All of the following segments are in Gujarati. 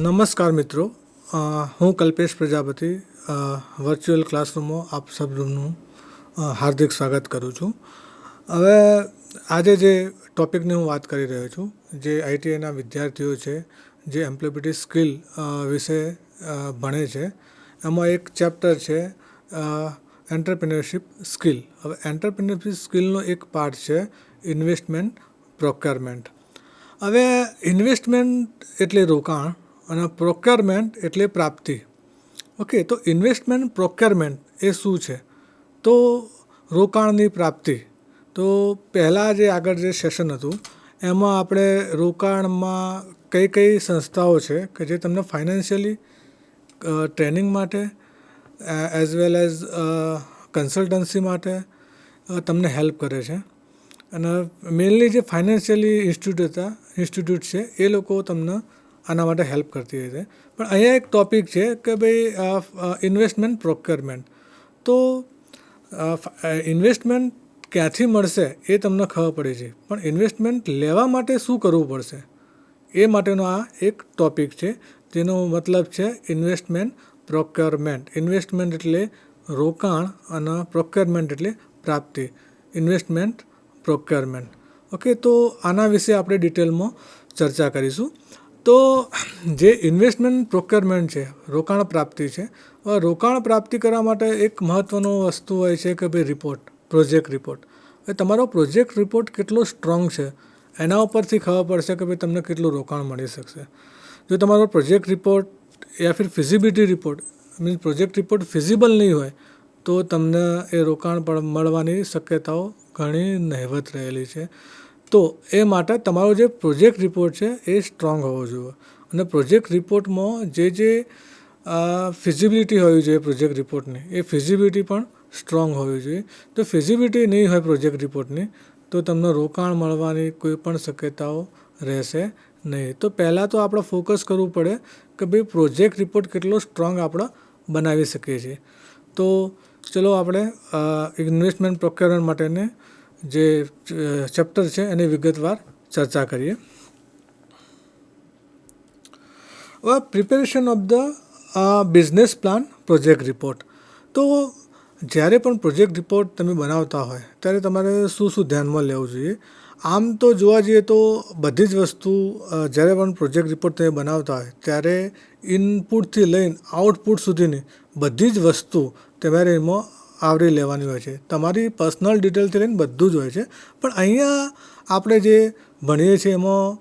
નમસ્કાર મિત્રો, હું કલ્પેશ પ્રજાપતિ વર્ચ્યુઅલ ક્લાસરૂમમાં આપ સૌનું હાર્દિક સ્વાગત કરું છું. હવે આજે જે ટૉપિકની હું વાત કરી રહ્યો છું, જે આઈટીઆઈના વિદ્યાર્થીઓ છે જે એમ્પ્લોયબિલિટી સ્કિલ વિશે ભણે છે, એમાં એક ચેપ્ટર છે એન્ટરપ્રિન્યોરશિપ સ્કિલ. હવે એન્ટરપ્રિન્યોરશિપ સ્કિલનો એક પાર્ટ છે ઇન્વેસ્ટમેન્ટ પ્રોક્યોરમેન્ટ. હવે ઇન્વેસ્ટમેન્ટ એટલે રોકાણ અને પ્રોક્યોરમેન્ટ એટલે પ્રાપ્તિ. ઓકે, તો ઇન્વેસ્ટમેન્ટ પ્રોક્યોરમેન્ટ એ શું છે? તો રોકાણની પ્રાપ્તિ. તો પહેલાં જે આગળ જે સેશન હતું એમાં આપણે રોકાણમાં કઈ કઈ સંસ્થાઓ છે કે જે તમને ફાઇનાન્શિયલી ટ્રેનિંગ માટે એઝ વેલ એઝ કન્સલ્ટન્સી માટે તમને હેલ્પ કરે છે. અને મેઇનલી જે ફાઇનાન્શિયલી ઇન્સ્ટિટ્યૂટ છે એ લોકો તમને આના માટે હેલ્પ કરતી હોય છે. પણ અહીંયા એક ટૉપિક છે કે ભાઈ ઇન્વેસ્ટમેન્ટ પ્રોક્યોરમેન્ટ. તો ઇન્વેસ્ટમેન્ટ ક્યાંથી મળશે એ તમને ખબર પડી છે, પણ ઇન્વેસ્ટમેન્ટ લેવા માટે શું કરવું પડશે એ માટેનો આ એક ટૉપિક છે, જેનો મતલબ છે ઇન્વેસ્ટમેન્ટ પ્રોક્યોરમેન્ટ. ઇન્વેસ્ટમેન્ટ એટલે રોકાણ અને પ્રોક્યોરમેન્ટ એટલે પ્રાપ્તિ. Investment procurement. ઓકે, તો આના વિશે આપણે ડિટેલમાં ચર્ચા કરીશું. તો જે ઇન્વેસ્ટમેન્ટ પ્રોક્યોરમેન્ટ છે, રોકાણ પ્રાપ્તિ છે. રોકાણ પ્રાપ્તિ કરવા માટે એક મહત્ત્વનો વસ્તુ હોય છે કે ભાઈ રિપોર્ટ, પ્રોજેક્ટ રિપોર્ટ. હવે તમારો પ્રોજેક્ટ રિપોર્ટ કેટલો સ્ટ્રોંગ છે એના ઉપરથી ખબર પડશે કે ભાઈ તમને કેટલું રોકાણ મળી શકશે. જો તમારો પ્રોજેક્ટ રિપોર્ટ યા ફિર feasibility report means project report feasible નહીં હોય તો તમને એ રોકાણ પણ મળવાની શક્યતાઓ ઘણી નહિવત રહેલી છે. તો એ માટે તમારો જે પ્રોજેક્ટ રિપોર્ટ છે એ સ્ટ્રોંગ હોવો જોઈએ. અને પ્રોજેક્ટ રિપોર્ટમાં જે ફિઝિબિલિટી હોવી જોઈએ પ્રોજેક્ટ રિપોર્ટની, એ ફિઝિબિલિટી પણ સ્ટ્રોંગ હોવી જોઈએ. તો ફિઝિબિલિટી નહીં હોય પ્રોજેક્ટ રિપોર્ટની તો તમને રોકાણ મળવાની કોઈ પણ શક્યતાઓ રહેશે નહીં. તો પહેલાં તો આપણે ફોકસ કરવું પડે કે ભાઈ પ્રોજેક્ટ રિપોર્ટ કેટલો સ્ટ્રોંગ આપણે બનાવી શકીએ છીએ. તો ચલો આપણે ઇન્વેસ્ટમેન્ટ પ્રોક્યોરમેન્ટ માટેને જે ચેપ્ટર છે એની વિગતવાર ચર્ચા કરીએ. હવે preparation of the business plan project report. તો જ્યારે પણ પ્રોજેક્ટ રિપોર્ટ તમે બનાવતા હોય ત્યારે તમારે શું શું ધ્યાનમાં લેવું જોઈએ? આમ તો જોવા જઈએ તો બધી જ વસ્તુ જ્યારે પણ પ્રોજેક્ટ રિપોર્ટ તમે બનાવતા હોય ત્યારે ઇનપુટથી લઈને આઉટપુટ સુધીની બધી જ વસ્તુ તમારે એમાં આવરી લેવાની હોય છે. તમારી પર્સનલ ડિટેલથી લઈને બધું જ હોય છે. પણ અહીંયા આપણે જે ભણીએ છીએ એમાં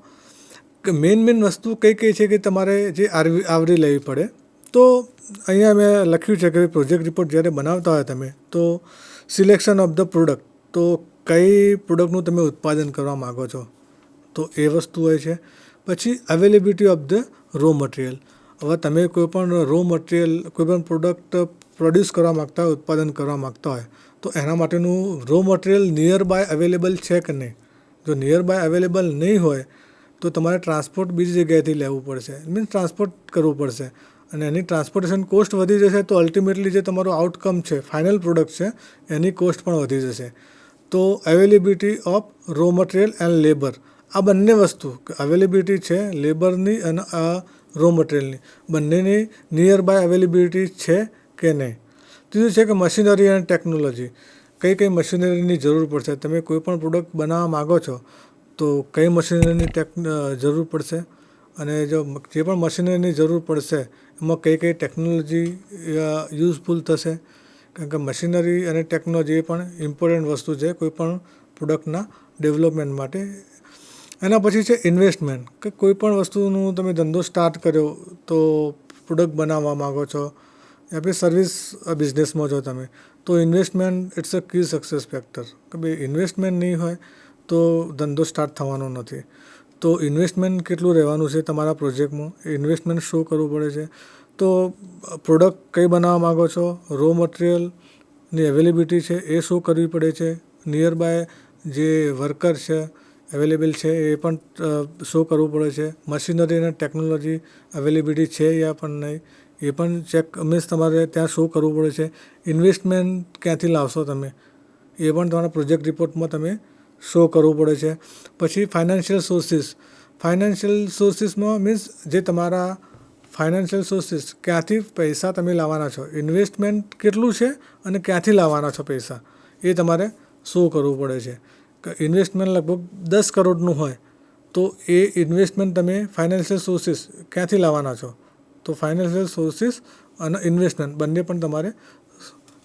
મેઇન વસ્તુ કઈ છે કે તમારે જે આવરી લેવી પડે. તો અહીંયા મેં લખ્યું છે કે પ્રોજેક્ટ રિપોર્ટ જ્યારે બનાવતા હોય તમે તો સિલેક્શન ઓફ ધ પ્રોડક્ટ. તો કઈ પ્રોડક્ટનું તમે ઉત્પાદન કરવા માગો છો તો એ વસ્તુ હોય છે. પછી availability of the raw material. હવે તમે કોઈપણ રો મટીરિયલ, કોઈપણ પ્રોડક્ટ પ્રોડ્યુસ કરવા માગતા હોય, ઉત્પાદન કરવા માગતા હોય તો એના માટેનું raw material nearby available છે કે નહીં. જો નિયર બાય અવેલેબલ નહીં હોય તો તમારે ટ્રાન્સપોર્ટ બીજી જગ્યાએથી લેવું પડશે, મીન્સ ટ્રાન્સપોર્ટ કરવું પડશે અને એની ટ્રાન્સપોર્ટેશન કોસ્ટ વધી જશે. તો અલ્ટિમેટલી જે તમારો આઉટકમ છે, ફાઇનલ પ્રોડક્ટ છે, એની કોસ્ટ પણ વધી જશે. તો availability of raw material and labour, આ બંને વસ્તુ અવેલેબિલિટી છે લેબરની અને રો મટીરિયલની, બંનેની નિયર બાય અવેલેબિલિટી છે કે નહીં. ત્રીજું છે કે મશીનરી અને ટેકનોલોજી. કઈ મશીનરીની જરૂર પડશે? તમે કોઈ પણ પ્રોડક્ટ બનાવવા માગો છો તો કઈ મશીનરીની જરૂર પડશે અને જે પણ મશીનરીની જરૂર પડશે એમાં કઈ ટેકનોલોજી યુઝફુલ થશે. કારણ કે મશીનરી અને ટેકનોલોજી એ પણ ઇમ્પોર્ટન્ટ વસ્તુ છે કોઈ પણ પ્રોડક્ટના ડેવલપમેન્ટ માટે. એના પછી છે ઇન્વેસ્ટમેન્ટ, કે કોઈ પણ વસ્તુનું તમે ધંધો સ્ટાર્ટ કર્યો તો પ્રોડક્ટ બનાવવા માગો છો યા પછી સર્વિસ બિઝનેસમાં છો તમે તો investment it's a key success factor. કે ભાઈ ઇન્વેસ્ટમેન્ટ નહીં હોય તો ધંધો સ્ટાર્ટ થવાનો નથી. તો ઇન્વેસ્ટમેન્ટ કેટલું રહેવાનું છે તમારા પ્રોજેક્ટમાં, ઇન્વેસ્ટમેન્ટ શો કરવું પડે છે. તો પ્રોડક્ટ કઈ બનાવવા માગો છો, રો મટીરિયલની અવેલેબિલિટી છે એ શો કરવી પડે છે. નિયર બાય જે વર્કર છે અવેલેબલ છે એ પણ શો કરવું પડે છે. મશીનરી અને ટેકનોલોજી અવેલેબિલિટી છે યા પણ નહીં એ પણ ચેક મીન્સ તમારે ત્યાં શો કરવું પડે છે. ઇન્વેસ્ટમેન્ટ ક્યાંથી લાવશો તમે એ પણ તમારા પ્રોજેક્ટ રિપોર્ટમાં તમે શો કરવું પડે છે. પછી ફાઇનાન્શિયલ સોર્સિસ. ફાઇનાન્શિયલ સોર્સિસમાં મીન્સ જે તમારા ફાઇનાન્શિયલ સોર્સિસ ક્યાંથી પૈસા તમે લાવવાના છો, ઇન્વેસ્ટમેન્ટ કેટલું છે અને ક્યાંથી લાવવાના છો પૈસા, એ તમારે શો કરવું પડે છે. કે ઇન્વેસ્ટમેન્ટ લગભગ 10 કરોડનું હોય તો એ ઇન્વેસ્ટમેન્ટ તમે ફાઇનાન્શિયલ સોર્સિસ ક્યાંથી લાવવાના છો, તો ફાઇનાન્શિયલ સોર્સિસ અને ઇન્વેસ્ટમેન્ટ બંને પણ તમારે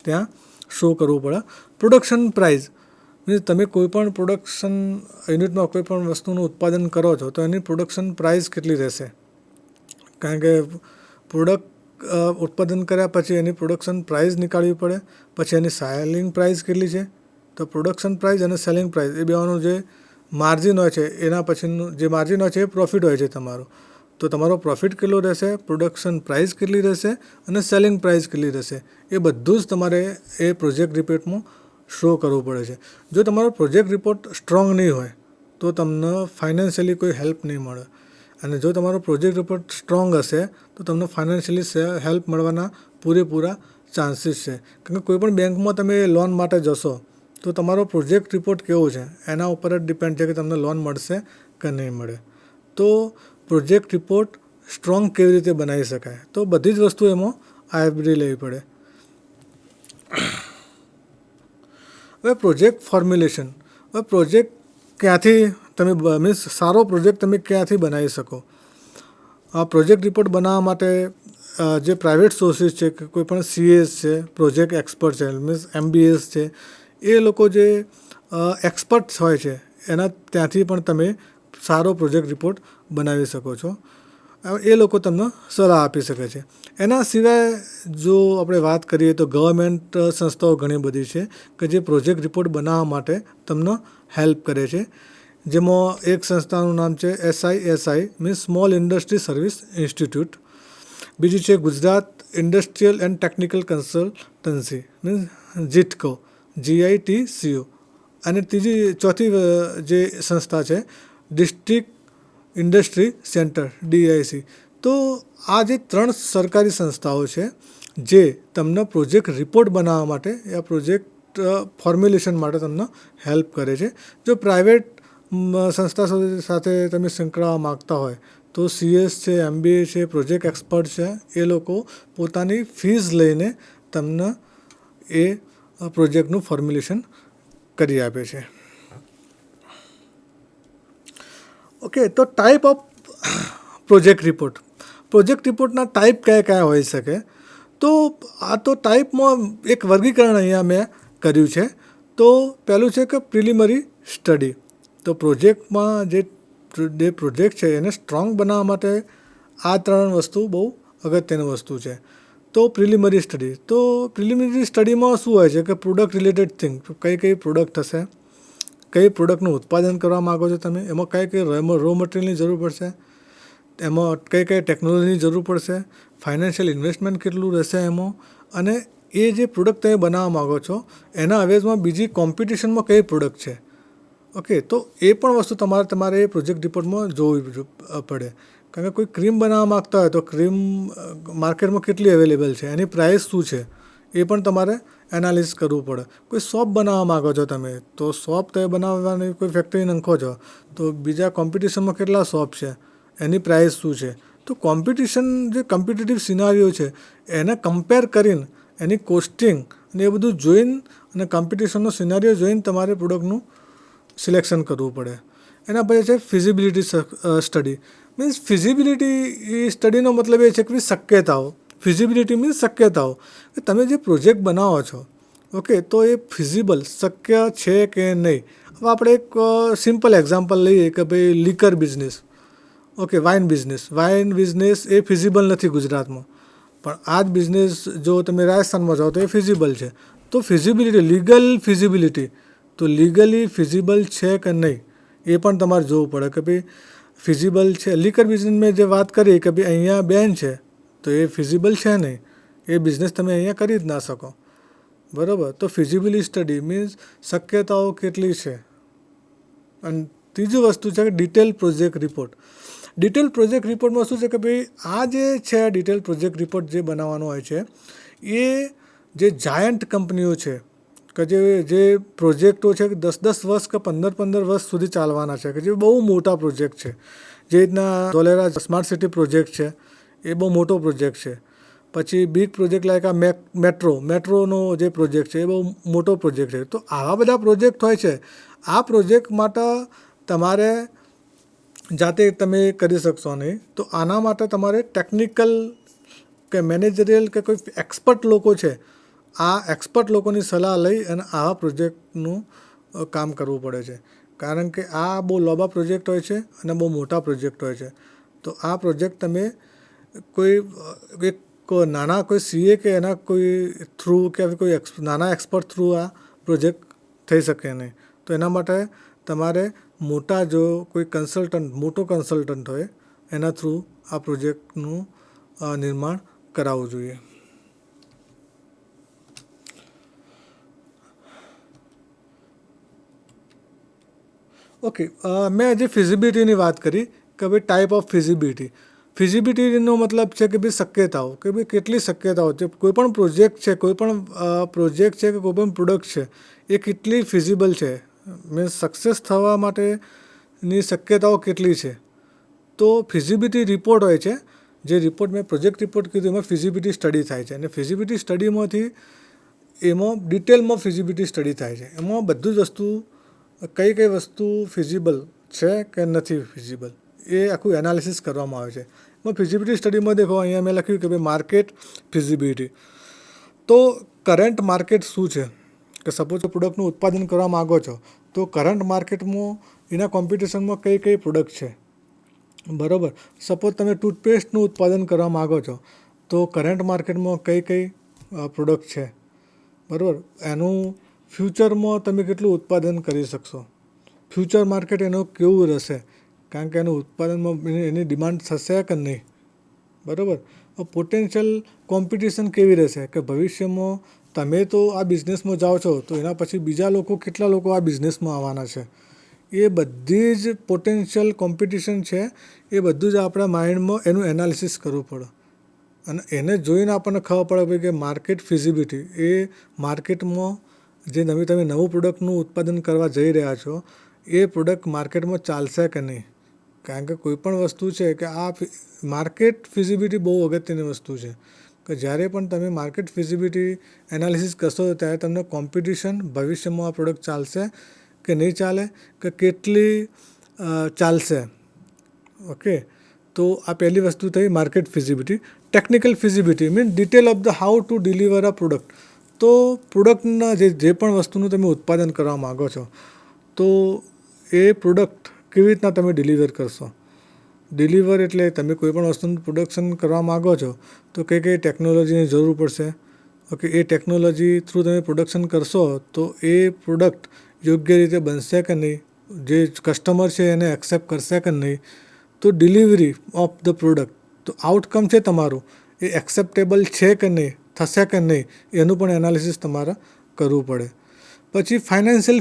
ત્યાં શો કરવું પડે. પ્રોડક્શન પ્રાઇસ મીન્સ તમે કોઈ પણ પ્રોડક્શન યુનિટમાં કોઈ પણ વસ્તુનું ઉત્પાદન કરો છો તો એની પ્રોડક્શન પ્રાઇસ કેટલી રહેશે, કારણ કે પ્રોડક્ટ ઉત્પાદન કર્યા પછી એની પ્રોડક્શન પ્રાઇસ નીકાળવી પડે, પછી એની સેલિંગ પ્રાઇસ કેટલી છે. તો પ્રોડક્શન પ્રાઇસ અને સેલિંગ પ્રાઇસ એ બેવાનું જે માર્જિન હોય છે એના પછીનું જે માર્જિન હોય છે એ પ્રોફિટ હોય છે તમારું. તો તમારો પ્રોફિટ કેટલો રહેશે, પ્રોડક્શન પ્રાઇસ કેટલી રહેશે અને સેલિંગ પ્રાઇસ કેટલી રહેશે, એ બધું જ તમારે એ પ્રોજેક્ટ રિપોર્ટમાં શો કરવું પડે છે. જો તમારો પ્રોજેક્ટ રિપોર્ટ સ્ટ્રોંગ નહીં હોય તો તમને ફાઇનાન્શિયલી કોઈ હેલ્પ નહીં મળે, અને જો તમારો પ્રોજેક્ટ રિપોર્ટ સ્ટ્રોંગ હશે તો તમને ફાઇનાન્શિયલી હેલ્પ મળવાના પૂરેપૂરા ચાન્સીસ છે. કારણ કે કોઈ પણ બેંકમાં તમે લોન માટે જશો તો તમારો પ્રોજેક્ટ રિપોર્ટ કેવો છે એના ઉપર જ ડિપેન્ડ છે કે તમને લોન મળશે કે નહીં મળે. તો પ્રોજેક્ટ રિપોર્ટ સ્ટ્રોંગ કેવી રીતે બનાવી શકાય, તો બધી જ વસ્તુ એમાં આવરી લેવી પડે. હવે પ્રોજેક્ટ ફોર્મ્યુલેશન, હવે પ્રોજેક્ટ ક્યાંથી તમે મીન્સ સારો પ્રોજેક્ટ તમે ક્યાંથી બનાવી શકો. આ પ્રોજેક્ટ રિપોર્ટ બનાવવા માટે જે પ્રાઇવેટ સોર્સિસ છે કે કોઈ પણ સીએસ છે, પ્રોજેક્ટ એક્સપર્ટ છે મીન્સ MBAs છે, એ લોકો જે એક્સપર્ટ્સ હોય છે એના ત્યાંથી પણ તમે સારો પ્રોજેક્ટ રિપોર્ટ બનાવી શકો છો. એ લોકો તમને સલાહ આપી શકે છે. એના સિવાય જો આપણે વાત કરીએ તો ગવર્મેન્ટ સંસ્થાઓ ઘણી બધી છે કે જે પ્રોજેક્ટ રિપોર્ટ બનાવવા માટે તમને હેલ્પ કરે છે. જેમાં એક સંસ્થાનું નામ છે SISI means small industry service institute, બીજી છે Gujarat industrial and technical consultancy means GITCO, GITCO, અને ચોથી જે સંસ્થા છે ડિસ્ટ્રિક્ટ ઇન્ડસ્ટ્રી સેન્ટર DIC. તો આ જે 3 સરકારી સંસ્થાઓ છે જે તમને પ્રોજેક્ટ રિપોર્ટ બનાવવા માટે યા પ્રોજેક્ટ ફોર્મ્યુલેશન માટે તમને હેલ્પ કરે છે. જો પ્રાઇવેટ સંસ્થા સાથે તમે સંકળાવા માગતા હોય તો CS છે, MBA છે, પ્રોજેક્ટ એક્સપર્ટ છે, એ લોકો પોતાની ફીસ લઈને તમને એ પ્રોજેક્ટનું ફોર્મ્યુલેશન કરી આપે છે. ઓકે, તો type of project report, project રિપોર્ટના ટાઈપ કયા કયા હોઈ શકે, તો આ તો ટાઈપમાં એક વર્ગીકરણ અહીંયા મેં કર્યું છે. તો પહેલું છે કે પ્રિલિમરી સ્ટડી. તો પ્રોજેક્ટમાં જે પ્રોજેક્ટ છે એને સ્ટ્રોંગ બનાવવા માટે આ 3 વસ્તુ બહુ અગત્યની વસ્તુ છે. તો પ્રિલિમરી સ્ટડી, તો પ્રિલિમરી સ્ટડીમાં શું હોય છે કે પ્રોડક્ટ રિલેટેડ થિંગ, કઈ કઈ પ્રોડક્ટ હશે, કઈ પ્રોડક્ટનું ઉત્પાદન કરવા માગો છો તમે, એમાં કઈ કઈ રો મટીરિયલની જરૂર પડશે, એમાં કઈ કઈ ટેકનોલોજીની જરૂર પડશે, ફાઇનાન્શિયલ ઇન્વેસ્ટમેન્ટ કેટલું રહેશે એમાં, અને એ જે પ્રોડક્ટ તમે બનાવવા માગો છો એના અવેજમાં બીજી કોમ્પિટિશનમાં કઈ પ્રોડક્ટ છે. ઓકે, તો એ પણ વસ્તુ તમારે એ પ્રોજેક્ટ રિપોર્ટમાં જોવી પડે. કારણ કે કોઈ ક્રીમ બનાવવા માગતા હોય તો ક્રીમ માર્કેટમાં કેટલી અવેલેબલ છે, એની પ્રાઇસ શું છે, એ પણ તમારે એનાલિસિસ કરવું પડે. કોઈ શોપ બનાવવા માગો છો તમે તો શોપ તમે બનાવવાની કોઈ ફેક્ટરી નાખો છો તો બીજા કોમ્પિટિશનમાં કેટલા શોપ છે, એની પ્રાઇસ શું છે. તો કોમ્પિટિશન જે કોમ્પિટિટિવ સિનારીઓ છે એને કમ્પેર કરીને એની કોસ્ટિંગ અને એ બધું જોઈને અને કોમ્પિટિશનનો સિનારીઓ જોઈને તમારે પ્રોડક્ટનું સિલેક્શન કરવું પડે. એના પછી છે ફિઝિબિલિટી સ્ટડી. મીન્સ ફિઝિબિલિટી સ્ટડીનો મતલબ એ છે કે શક્યતાઓ, ફિઝિબિલિટી મીન્સ શક્યતાઓ, કે તમે જે પ્રોજેક્ટ બનાવો છો ઓકે તો એ ફિઝિબલ શક્ય છે કે નહીં. હવે આપણે એક સિમ્પલ એક્ઝામ્પલ લઈએ કે ભાઈ liquor business, okay wine business એ ફિઝિબલ નથી ગુજરાતમાં, પણ આ જ બિઝનેસ જો તમે રાજસ્થાનમાં જાઓ તો એ ફિઝિબલ છે. તો ફિઝિબિલિટી, લીગલ ફિઝિબિલિટી, તો લીગલી ફિઝિબલ છે કે નહીં એ પણ તમારે જોવું પડે કે ભાઈ ફિઝિબલ છે. લીકર બિઝનેસ મેં જે વાત કરી કે ભાઈ અહીંયા બેન છે તો એ ફિઝિબલ છે નહીં, એ બિઝનેસ તમે અહીંયા કરી જ ના શકો, બરાબર. તો ફિઝિબિલિટી સ્ટડી મીન્સ શક્યતાઓ કેટલી છે. અને ત્રીજી વસ્તુ છે કે detail project report. Detail project રિપોર્ટમાં શું છે કે ભાઈ આ જે છે ડિટેલ પ્રોજેક્ટ રિપોર્ટ જે બનાવવાનો હોય છે એ જે જાયન્ટ કંપનીઓ છે કે જે પ્રોજેક્ટો છે કે 10-10 વર્ષ કે 15-15 વર્ષ સુધી ચાલવાના છે, કે જે બહુ મોટા પ્રોજેક્ટ છે, જે રીતના ધોલેરા સ્માર્ટ સિટી પ્રોજેક્ટ છે એ બહુ મોટો પ્રોજેક્ટ છે. પછી બિગ પ્રોજેક્ટ લાઈક આ મેટ્રોનો જે પ્રોજેક્ટ છે એ બહુ મોટો પ્રોજેક્ટ છે. તો આવા બધા પ્રોજેક્ટ હોય છે. આ પ્રોજેક્ટ માટે તમારે જાતે તમે કરી શકશો નહીં. તો આના માટે તમારે ટેકનિકલ કે મેનેજરિયલ કે કોઈ એક્સપર્ટ લોકો છે, આ એક્સપર્ટ લોકોની સલાહ લઈ અને આવા પ્રોજેક્ટનું કામ કરવું પડે છે. કારણ કે આ બહુ લાંબા પ્રોજેક્ટ હોય છે અને બહુ મોટા પ્રોજેક્ટ હોય છે. તો આ પ્રોજેક્ટ તમે કોઈ એક નાના કોઈ સીએ કે એના કોઈ થ્રુ કે કોઈ નાના એક્સપર્ટ થ્રુ આ પ્રોજેક્ટ થઈ શકે નહીં. તો એના માટે તમારે મોટા જો કોઈ મોટો કન્સલ્ટન્ટ હોય એના થ્રુ આ પ્રોજેક્ટનું નિર્માણ કરાવવું જોઈએ. ઓકે, મેં આજે ફિઝિબિલિટીની વાત કરી કે ભાઈ ટાઈપ ઓફ ફિઝિબિલિટીનો મતલબ છે કે ભાઈ શક્યતાઓ, કે ભાઈ કેટલી શક્યતાઓ છે. કોઈ પણ પ્રોજેક્ટ છે કે કોઈ પણ પ્રોડક્ટ છે એ કેટલી ફિઝિબલ છે, મીન્સ સક્સેસ થવા માટેની શક્યતાઓ કેટલી છે. તો ફિઝિબિલિટી રિપોર્ટ હોય છે, જે રિપોર્ટ મેં પ્રોજેક્ટ રિપોર્ટ કીધું એમાં ફિઝિબિલિટી સ્ટડી થાય છે. અને ફિઝિબિલિટી સ્ટડીમાંથી એમાં ડિટેલમાં ફિઝિબિલિટી સ્ટડી થાય છે. એમાં બધું જ વસ્તુ કઈ વસ્તુ ફિઝિબલ છે કે નથી ફિઝિબલ એ આખું એનાલિસિસ કરવામાં આવે છે. એમાં ફિઝિબિલિટી સ્ટડીમાં દેખો અહીંયા મેં લખ્યું કે ભાઈ માર્કેટ ફિઝિબિલિટી. તો કરંટ માર્કેટ શું છે, કે સપોઝ પ્રોડક્ટનું ઉત્પાદન કરવા માગો છો તો કરંટ માર્કેટમાં એના કોમ્પિટિશનમાં કઈ પ્રોડક્ટ છે, બરાબર. સપોઝ તમે ટૂથપેસ્ટનું ઉત્પાદન કરવા માગો છો તો કરંટ માર્કેટમાં કઈ પ્રોડક્ટ છે, બરાબર. એનું ફ્યુચરમાં તમે કેટલું ઉત્પાદન કરી શકશો, ફ્યુચર માર્કેટ એનું કેવું રહેશે, કારણ કે એનું ઉત્પાદનમાં એની ડિમાન્ડ થશે કે નહીં, બરાબર. પોટેન્શિયલ કોમ્પિટિશન કેવી રહેશે, કે ભવિષ્યમાં તમે તો આ બિઝનેસમાં જાઓ છો તો એના પછી બીજા કેટલા લોકો આ બિઝનેસમાં આવવાના છે. એ બધી જ પોટેન્શિયલ કોમ્પિટિશન છે, એ બધું જ આપણા માઇન્ડમાં એનું એનાલિસિસ કરવું પડે. અને એને જોઈને આપણને ખબર પડે કે માર્કેટ ફિઝિબિલિટી એ માર્કેટમાં જે તમે નવું પ્રોડક્ટનું ઉત્પાદન કરવા જઈ રહ્યા છો એ પ્રોડક્ટ માર્કેટમાં ચાલશે કે નહીં. કારણ કે કોઈ પણ વસ્તુ છે કે આ માર્કેટ ફિઝિબિલિટી બહુ અગત્યની વસ્તુ છે, કે જ્યારે પણ તમે માર્કેટ ફિઝિબિલિટી એનાલિસિસ કરશો ત્યારે તમને કોમ્પિટિશન ભવિષ્યમાં આ પ્રોડક્ટ ચાલશે કે નહીં ચાલે, કે કેટલી ચાલશે. ઓકે, તો આ પહેલી વસ્તુ થઈ market feasibility. Technical feasibility means detail of the how to deliver a product. તો પ્રોડક્ટના જે પણ વસ્તુનું તમે ઉત્પાદન કરવા માગો છો તો એ પ્રોડક્ટ કેવી રીતના તમે ડિલિવર કરશો. ડિલિવર એટલે તમે કોઈ પણ વસ્તુનું પ્રોડક્શન કરવા માગો છો તો કઈ ટેકનોલોજીની જરૂર પડશે. ઓકે, એ ટેકનોલોજી થ્રુ તમે પ્રોડક્શન કરશો તો એ પ્રોડક્ટ યોગ્ય રીતે બનશે કે નહીં, જે કસ્ટમર છે એને એક્સેપ્ટ કરશે કે નહીં. તો ડિલિવરી ઓફ ધ પ્રોડક્ટ, તો આઉટકમ છે તમારું એ એક્સેપ્ટેબલ છે કે નહીં, થશે કે નહીં, એનું પણ એનાલિસિસ તમારે કરવું પડે. પછી ફાઇનાન્શિયલ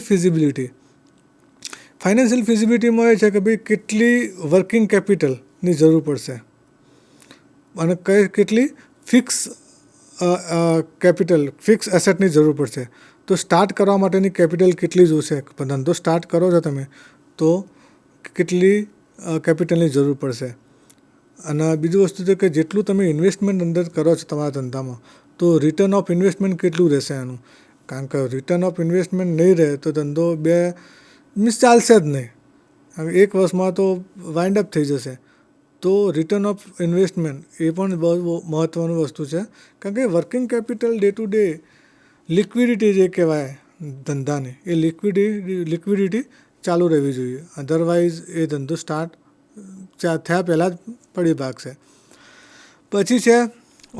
ફિઝિબિલિટીમાં એ છે કે ભાઈ કેટલી વર્કિંગ કેપિટલની જરૂર પડશે અને કેટલી ફિક્સ એસેટની જરૂર પડશે. તો સ્ટાર્ટ કરવા માટેની કેપિટલ કેટલી જોશે, ધંધો સ્ટાર્ટ કરો છો તમે તો કેટલી કેપિટલની જરૂર પડશે. અને બીજું વસ્તુ છે કે જેટલું તમે ઇન્વેસ્ટમેન્ટ અંદર કરો છો તમારા ધંધામાં તો રિટર્ન ઓફ ઇન્વેસ્ટમેન્ટ કેટલું રહેશે એનું. કારણ કે રિટર્ન ઓફ ઇન્વેસ્ટમેન્ટ નહીં રહે તો ધંધો ચાલશે જ નહીં, એક વર્ષમાં તો વાઇન્ડ અપ થઈ જશે. તો રિટર્ન ઓફ ઇન્વેસ્ટમેન્ટ એ પણ બહુ મહત્ત્વનું વસ્તુ છે, કારણ કે working capital day to day liquidity જે કહેવાય ધંધાની, એ લિક્વિડિટી ચાલુ રહેવી જોઈએ. અધરવાઇઝ એ ધંધો સ્ટાર્ટ થયા પહેલાં જ પડી ભાગશે. પછી છે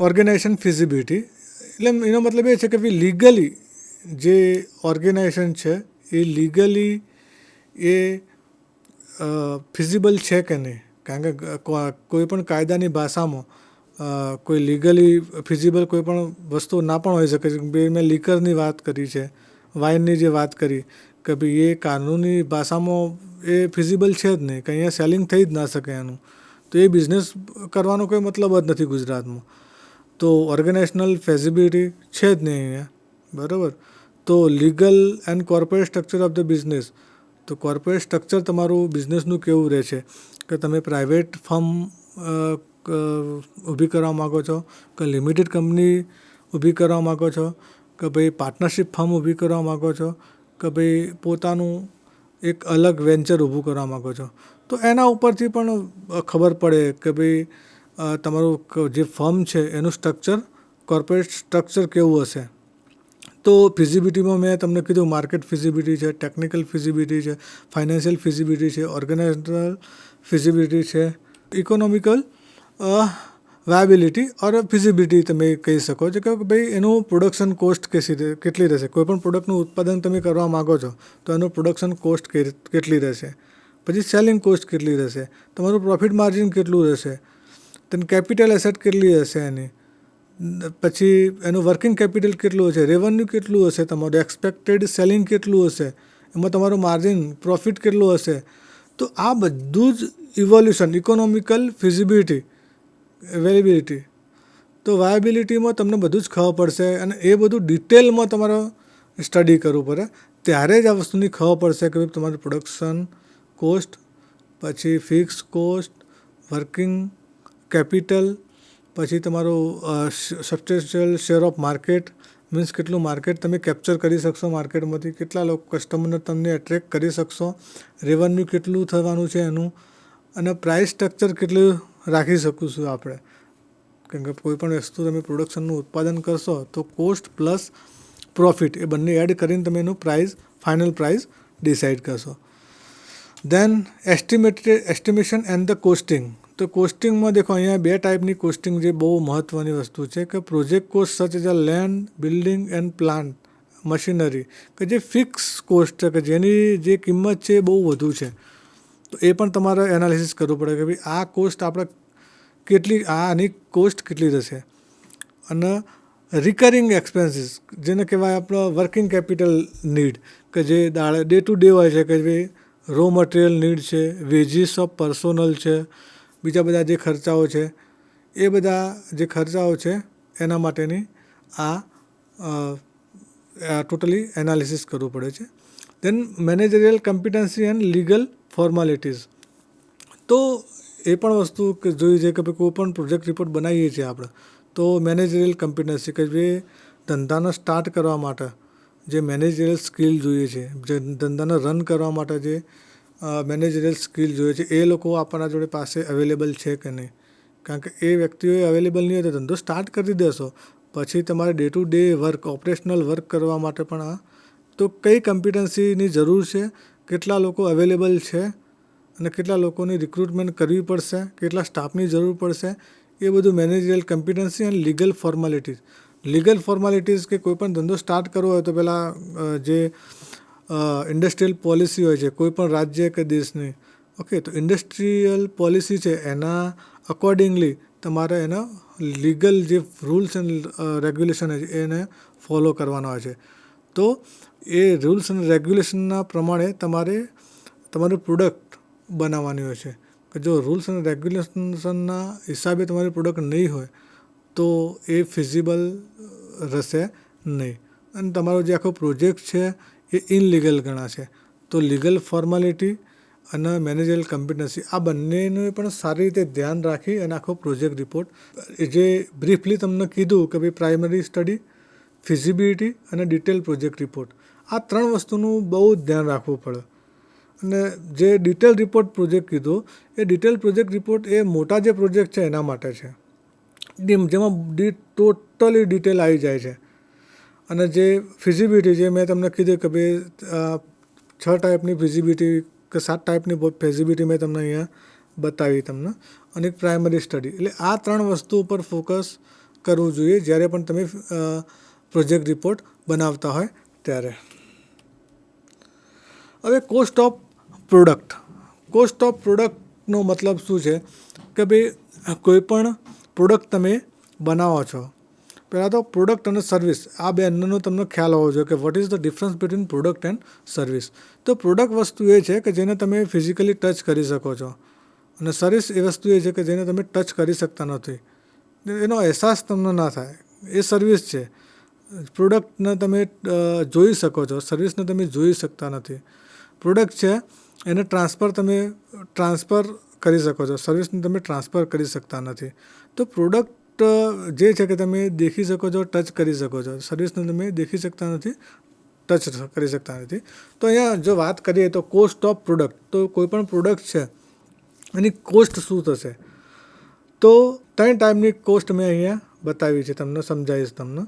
ઓર્ગેનાઇઝેશન ફિઝિબિલિટી. એટલે એનો મતલબ એ છે કે ભાઈ લીગલી જે ઓર્ગેનાઇઝેશન છે એ લીગલી એ ફિઝિબલ છે કે નહીં. કારણ કે કોઈ પણ કાયદાની ભાષામાં કોઈ લીગલી ફિઝિબલ કોઈ પણ વસ્તુ ના પણ હોઈ શકે છે. મેં લીકરની વાત કરી છે, વાઇનની જે વાત કરી કે ભાઈ એ કાનૂની ભાષામાં એ ફિઝિબલ છે જ નહીં, કે અહીંયા સેલિંગ થઈ જ ના શકે એનું. તો એ બિઝનેસ કરવાનો કોઈ મતલબ જ નથી ગુજરાતમાં. તો ઓર્ગેનાઇઝેશનલ ફિઝિબિલિટી છે જ નહીં અહીંયા, બરાબર. તો legal and corporate structure of the business. તો કોર્પોરેટ સ્ટ્રક્ચર તમારું બિઝનેસનું કેવું રહે છે, કે તમે પ્રાઇવેટ ફર્મ ઊભી કરવા માગો છો, કે લિમિટેડ કંપની ઊભી કરવા માગો છો, કે ભાઈ પાર્ટનરશિપ ફર્મ ઊભી કરવા માગો છો, કે ભાઈ પોતાનું એક અલગ વેન્ચર ઊભું કરવા માગો છો. તો એના ઉપરથી પણ ખબર પડે કે ભાઈ તમારું જે ફર્મ છે એનું સ્ટ્રક્ચર, કોર્પોરેટ સ્ટ્રક્ચર કેવું હશે. તો ફિઝિબિલિટીમાં મેં તમને કીધું માર્કેટ ફિઝિબિલિટી છે, ટેકનિકલ ફિઝિબિલિટી છે, ફાઇનાન્શિયલ ફિઝિબિલિટી છે, ઓર્ગેનાઇઝેશનલ ફિઝિબિલિટી છે, ઇકોનોમિકલ વાયબિલિટી ઓર ફિઝિબિલિટી તમે કહી શકો છો કે ભાઈ એનું પ્રોડક્શન કોસ્ટ કેટલી રહેશે. કોઈપણ પ્રોડક્ટનું ઉત્પાદન તમે કરવા માગો છો તો એનું પ્રોડક્શન કોસ્ટ કેટલી રહેશે, પછી સેલિંગ કોસ્ટ કેટલી રહેશે, તમારું પ્રોફિટ માર્જિન કેટલું રહેશે, then કેપિટલ એસેટ કેટલી હશે એની, પછી એનું વર્કિંગ કેપિટલ કેટલું હશે, રેવન્યુ કેટલું હશે, તમારું એક્સપેક્ટેડ સેલિંગ કેટલું હશે, એમાં તમારું માર્જિન પ્રોફિટ કેટલું હશે. તો આ બધું જ ઇવોલ્યુશન, ઇકોનોમિકલ ફિઝિબિલિટી, અવેલેબિલિટી, તો વાયબિલિટીમાં તમને બધું જ ખબર પડશે અને એ બધું ડિટેલમાં તમારે સ્ટડી કરવું પડે. ત્યારે જ આ વસ્તુની ખબર પડશે કે તમારું પ્રોડક્શન કોસ્ટ, પછી ફિક્સ કોસ્ટ, વર્કિંગ કેપિટલ, પછી તમારું substantial share of market, means કેટલું માર્કેટ તમે કેપ્ચર કરી શકશો, માર્કેટમાંથી કેટલા લોકો કસ્ટમરને તમને એટ્રેક્ટ કરી શકશો, રેવન્યુ કેટલું થવાનું છે એનું, અને પ્રાઇસ સ્ટ્રક્ચર કેટલું રાખી શકીશું આપણે. કેમ કે કોઈ પણ વસ્તુ તમે પ્રોડક્શનનું ઉત્પાદન કરશો તો કોસ્ટ પ્લસ પ્રોફિટ એ બંને એડ કરીને તમે એનું ફાઇનલ પ્રાઇસ ડિસાઇડ કરશો. દેન એસ્ટિમેશન એન્ડ ધ કોસ્ટિંગ. તો કોસ્ટિંગમાં દેખો અહીંયા બે ટાઈપની કોસ્ટિંગ જે બહુ મહત્ત્વની વસ્તુ છે કે project cost such as a land, building and plant, machinery, કે જે ફિક્સ કોસ્ટ છે કે જેની જે કિંમત છે એ બહુ વધુ છે. તો એ પણ તમારે એનાલિસિસ કરવું પડે કે ભાઈ આ કોસ્ટ આપણે આની કોસ્ટ કેટલી રહેશે. અને રિકરિંગ એક્સપેન્સીસ જેને કહેવાય આપણો વર્કિંગ કેપિટલ નીડ, કે જે ડે ટુ ડે હોય છે, કે ભાઈ રો મટીરિયલ નીડ છે, વેજીસ ઓફ પર્સોનલ છે, બીજા બધા જે ખર્ચાઓ છે, એ બધા જે ખર્ચાઓ છે એના માટેની આ ટોટલી એનાલિસિસ કરવું પડે છે. દેન મેનેજરિયલ કમ્પિટન્સી એન્ડ લીગલ ફોર્માલિટીઝ. તો એ પણ વસ્તુ કે જોઈ છે કે ભાઈ કોઈ પણ પ્રોજેક્ટ રિપોર્ટ બનાવીએ છીએ આપણે તો મેનેજરિયલ કમ્પિટન્સી, કે જે ધંધાને સ્ટાર્ટ કરવા માટે જે મેનેજરિયલ સ્કિલ જોઈએ છે, જે ધંધાને રન કરવા માટે જે મેનેજરિયલ સ્કિલ જોઈએ છે, એ લોકો આપણા જોડે પાસે અવેલેબલ છે કે નહીં. કારણ કે એ વ્યક્તિઓ અવેલેબલ નહીં હોય તો ધંધો સ્ટાર્ટ કરી દેશો, પછી તમારે day to day work, operational work કરવા માટે પણ તો કઈ કમ્પિટન્સીની જરૂર છે, કેટલા લોકો અવેલેબલ છે અને કેટલા લોકોની રિક્રુટમેન્ટ કરવી પડશે, કેટલા સ્ટાફની જરૂર પડશે, એ બધું મેનેજરિયલ કમ્પિટન્સી અને લીગલ ફોર્માલિટીઝ. લીગલ ફોર્માલિટીઝ કે કોઈ પણ ધંધો સ્ટાર્ટ કરવો હોય તો પહેલાં જે ઇન્ડસ્ટ્રીયલ પોલિસી હોય છે કોઈ પણ રાજ્ય કે દેશની, ઓકે, તો ઇન્ડસ્ટ્રીયલ પોલિસી છે એના અકોર્ડિંગલી તમારે એના લીગલ જે રૂલ્સ એન્ડ રેગ્યુલેશન છે એને ફોલો કરવાના હોય છે. તો એ રૂલ્સ એન્ડ રેગ્યુલેશનના પ્રમાણે તમારે તમારું પ્રોડક્ટ બનાવવાની હોય છે. કે જો રૂલ્સ એન્ડ રેગ્યુલેશનના હિસાબે તમારી પ્રોડક્ટ નહીં હોય તો એ ફિઝિબલ રહેશે નહીં અને તમારો જે આખો પ્રોજેક્ટ છે એ ઇનલીગલ ગણાશે. તો લીગલ ફોર્માલિટી અને મેનેજરિયલ કમ્પિટન્સી આ બંનેનું પણ સારી રીતે ધ્યાન રાખી અને આખો પ્રોજેક્ટ રિપોર્ટ, જે બ્રીફલી તમને કીધું કે ભાઈ પ્રાઇમરી સ્ટડી, ફિઝિબિલિટી અને ડિટેલ પ્રોજેક્ટ રિપોર્ટ, આ ત્રણ વસ્તુનું બહુ જ ધ્યાન રાખવું પડે. અને જે ડિટેલ રિપોર્ટ પ્રોજેક્ટ કીધો એ ડિટેલ પ્રોજેક્ટ રિપોર્ટ એ મોટા જે પ્રોજેક્ટ છે એના માટે છે, જેમાં ટોટલી ડિટેલ આવી જાય છે. અને જે ફિઝિબિલિટી જે મેં તમને કીધું કે ભાઈ 6 ટાઈપની ફિઝિબિલિટી કે 7 ટાઈપની ફિઝિબિલિટી મેં તમને અહીંયા બતાવી તમને, અને એક પ્રાઇમરી સ્ટડી. એટલે આ 3 વસ્તુ ઉપર ફોકસ કરવું જોઈએ જ્યારે પણ તમે પ્રોજેક્ટ રિપોર્ટ બનાવતા હોય ત્યારે. હવે cost of product. Cost of પ્રોડક્ટનો મતલબ શું છે કે ભાઈ કોઈ પણ પ્રોડક્ટ તમે બનાવો છો, પહેલાં તો પ્રોડક્ટ અને સર્વિસ આ બંનેનો તમને ખ્યાલ હોવો જોઈએ કે what is the difference between product and service. તો પ્રોડક્ટ વસ્તુ એ છે કે જેને તમે ફિઝિકલી ટચ કરી શકો છો અને સર્વિસ એ વસ્તુ એ છે કે જેને તમે ટચ કરી શકતા નથી, એનો અહેસાસ તમને ના થાય, એ સર્વિસ છે. પ્રોડક્ટને તમે જોઈ શકો છો, સર્વિસને તમે જોઈ શકતા નથી. પ્રોડક્ટ છે એને ટ્રાન્સફર કરી શકો છો, સર્વિસને તમે ટ્રાન્સફર કરી શકતા નથી. તો પ્રોડક્ટ જે છે કે તમે દેખી શકો છો, ટચ કરી શકો છો, સર્વિસને તમે દેખી શકતા નથી, ટચ કરી શકતા નથી. તો અહીંયા જો વાત કરીએ તો કોસ્ટ ઓફ પ્રોડક્ટ, તો કોઈ પણ પ્રોડક્ટ છે એની કોસ્ટ શું થશે, તો 3 ટાઈપની કોસ્ટ મેં અહીંયા બતાવી છે, તમને સમજાવીશ તમને.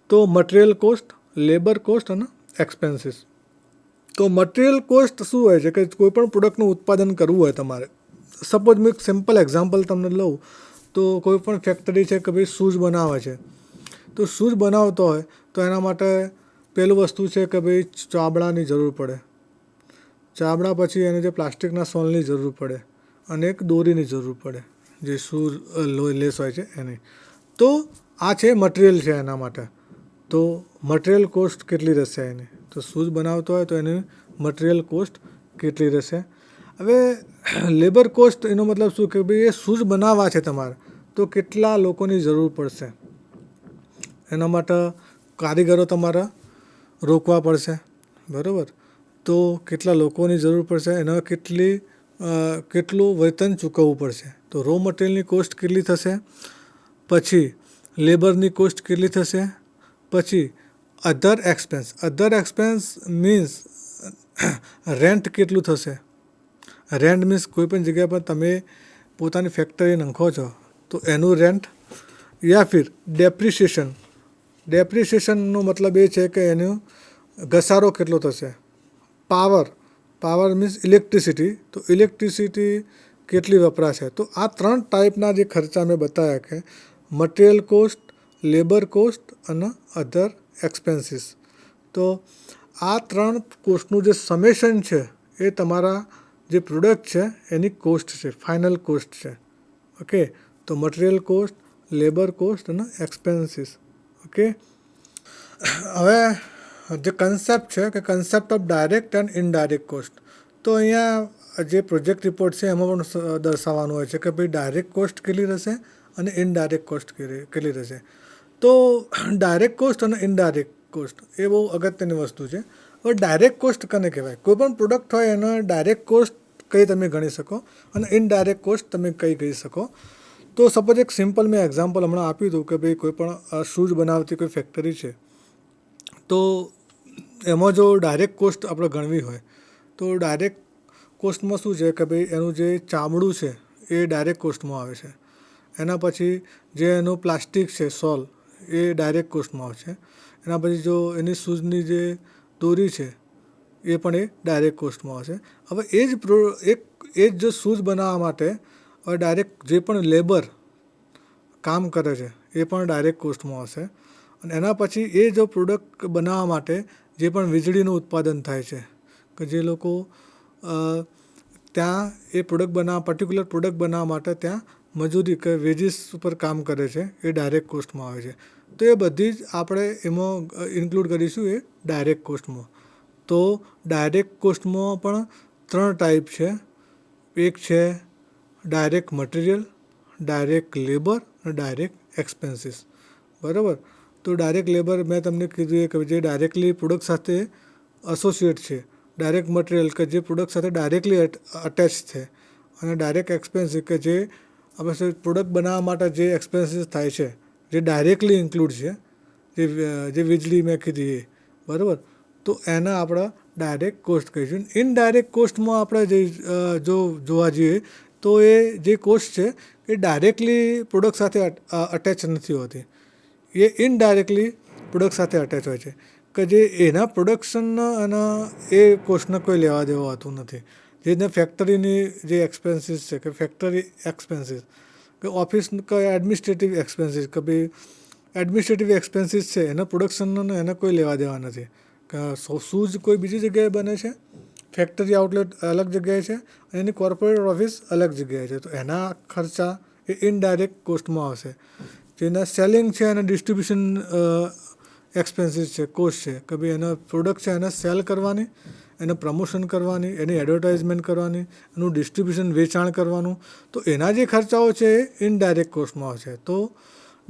તો મટીરિયલ કોસ્ટ, લેબર કોસ્ટ અને એક્સપેન્સીસ. તો મટીરિયલ કોસ્ટ શું હોય છે કે કોઈ પણ પ્રોડક્ટનું ઉત્પાદન કરવું હોય તમારે, સપોઝ મેં એક સિમ્પલ એક્ઝામ્પલ તમને લઉં તો કોઈ પણ ફેક્ટરી છે કે ભાઈ શૂઝ બનાવે છે, તો શૂઝ બનાવતો હોય તો એના માટે પહેલું વસ્તુ છે કે ભાઈ ચામડાની જરૂર પડે, ચામડા પછી એને જે પ્લાસ્ટિકના સોલની જરૂર પડે અને એક દોરીની જરૂર પડે, જે શૂઝ લેસ હોય છે એની. તો આ છે મટીરિયલ છે એના માટે. તો મટીરિયલ કોસ્ટ કેટલી રહેશે એની, તો શૂઝ બનાવતો હોય તો એની મટીરિયલ કોસ્ટ કેટલી રહેશે. હવે લેબર કોસ્ટ એનો મતલબ શું કે ભાઈ એ શૂઝ બનાવવા છે તમારે તો કેટલા લોકોની જરૂર પડશે, એના માટે કારીગરો તમારે રોકવા પડશે, બરાબર. તો કેટલા લોકોની જરૂર પડશે, એના કેટલું વેતન ચૂકવવું પડશે. તો રો મટીરિયલની કોસ્ટ કેટલી થશે, પછી લેબરની કોસ્ટ કેટલી થશે, પછી અધર એક્સપેન્સ મીન્સ રેન્ટ કેટલું થશે. રેન્ટ મીન્સ કોઈ પણ જગ્યા પર તમે પોતાની ફેક્ટરી નાખો છો તો એનું રેન્ટ, યા ફિર ડેપ્રિસિએશનનો મતલબ એ છે કે એનો ઘસારો કેટલો થશે. પાવર મીન્સ ઇલેક્ટ્રિસિટી, તો ઇલેક્ટ્રિસિટી કેટલી વપરાશે. તો આ 3 ટાઈપના જે ખર્ચા મેં બતાવ્યા કે મટીરિયલ કોસ્ટ, લેબર કોસ્ટ અને અધર એક્સપેન્સીસ. તો આ 3 કોસ્ટનું જે સમેશન છે એ તમારા જે પ્રોડક્ટ છે એની કોસ્ટ છે, ફાઇનલ કોસ્ટ છે. ઓકે, તો મટીરિયલ કોસ્ટ, લેબર કોસ્ટ અને એક્સપેન્સીસ. ઓકે, હવે જે કન્સેપ્ટ છે કે concept of direct and indirect cost. તો અહીંયા જે પ્રોજેક્ટ રિપોર્ટ છે એમાં પણ દર્શાવવાનું હોય છે કે ભાઈ ડાયરેક્ટ કોસ્ટ કેટલી રહેશે અને ઇનડાયરેક્ટ કોસ્ટ કેટલી રહેશે. તો ડાયરેક્ટ કોસ્ટ અને ઇનડાયરેક્ટ કોસ્ટ એ બહુ અગત્યની વસ્તુ છે. હવે ડાયરેક્ટ કોસ્ટ કોને કહેવાય, કોઈ પણ પ્રોડક્ટ હોય એનો ડાયરેક્ટ કોસ્ટ કઈ તમે ગણી શકો અને ઇનડાયરેક્ટ કોસ્ટ તમે કઈ કહી શકો. તો સપોઝ એક સિમ્પલ મેં એક્ઝામ્પલ હમણાં આપ્યું હતું કે ભાઈ કોઈ પણ શૂઝ બનાવતી કોઈ ફેક્ટરી છે, તો એમાં જો ડાયરેક્ટ કોસ્ટ આપણે ગણવી હોય તો ડાયરેક્ટ કોસ્ટમાં શું છે કે ભાઈ એનું જે ચામડું છે એ ડાયરેક્ટ કોસ્ટમાં આવે છે. એના પછી જે એનું પ્લાસ્ટિક છે સોલ એ ડાયરેક્ટ કોસ્ટમાં આવે છે. એના પછી જો એની શૂઝની જે દોરી છે એ પણ એ ડાયરેક્ટ કોસ્ટમાં આવશે. હવે એ જ જો શૂઝ બનાવવા માટે હવે ડાયરેક્ટ જે પણ લેબર કામ કરે છે એ પણ ડાયરેક્ટ કોસ્ટમાં આવશે. અને એના પછી એ જો પ્રોડક્ટ બનાવવા માટે જે પણ વીજળીનું ઉત્પાદન થાય છે કે જે લોકો ત્યાં એ પર્ટિક્યુલર પ્રોડક્ટ બનાવવા માટે ત્યાં મજૂરી કે વેજીસ ઉપર કામ કરે છે એ ડાયરેક્ટ કોસ્ટમાં આવે છે. તો એ બધી જ આપણે એમાં ઇન્ક્લુડ કરીશું એ ડાયરેક્ટ કોસ્ટમાં. તો ડાયરેક્ટ કોસ્ટમાં પણ 3 ટાઈપ છે. એક છે ડાયરેક્ટ મટીરિયલ, ડાયરેક્ટ લેબર અને ડાયરેક્ટ એક્સપેન્સીસ, બરાબર. તો ડાયરેક્ટ લેબર મેં તમને કીધું એ કે જે ડાયરેક્ટલી પ્રોડક્ટ સાથે એસોસિએટ છે, ડાયરેક્ટ મટીરિયલ કે જે પ્રોડક્ટ સાથે ડાયરેક્ટલી અટેચ છે, અને ડાયરેક્ટ એક્સપેન્સીસ કે જે આપણે પ્રોડક્ટ બનાવવા માટે જે એક્સપેન્સીસ થાય છે જે ડાયરેક્ટલી ઇન્ક્લુડ છે, જે વીજળી મેં કીધી એ, બરાબર. તો એને આપણે ડાયરેક્ટ કોસ્ટ કહીશું. ઇનડાયરેક્ટ કોસ્ટમાં આપણે જો જોવા જઈએ તો એ જે કોસ્ટ છે એ ડાયરેક્ટલી પ્રોડક્ટ સાથે અટેચ નથી હોતી, એ ઇનડાયરેક્ટલી પ્રોડક્ટ સાથે અટેચ હોય છે કે જે એના પ્રોડક્શનના અને એ કોસ્ટને કોઈ લેવા દેવા હોતું નથી. જેને ફેક્ટરીની જે એક્સપેન્સીસ છે કે ફેક્ટરી એક્સપેન્સીસ કે ઓફિસ કે એડમિનિસ્ટ્રેટિવ એક્સપેન્સીસ કે ભાઈ એડમિનિસ્ટ્રેટિવ એક્સપેન્સીસ છે એના પ્રોડક્શનનો એને કોઈ લેવા દેવા નથી. શૂઝ કોઈ બીજી જગ્યાએ બને છે, ફેક્ટરી આઉટલેટ અલગ જગ્યાએ છે અને એની કોર્પોરેટ ઓફિસ અલગ જગ્યાએ છે. તો એના ખર્ચા એ ઇનડાયરેક્ટ કોસ્ટમાં આવશે. જેના સેલિંગ છે અને ડિસ્ટ્રીબ્યુશન એક્સપેન્સીસ છે, કોસ્ટ છે કે ભાઈ એનો પ્રોડક્ટ છે એને સેલ કરવાની, એને પ્રમોશન કરવાની, એની એડવર્ટાઇઝમેન્ટ કરવાની, એનું ડિસ્ટ્રીબ્યુશન વેચાણ કરવાનું. તો એના જે ખર્ચાઓ છે એ ઇનડાયરેક્ટ કોસ્ટમાં આવશે. તો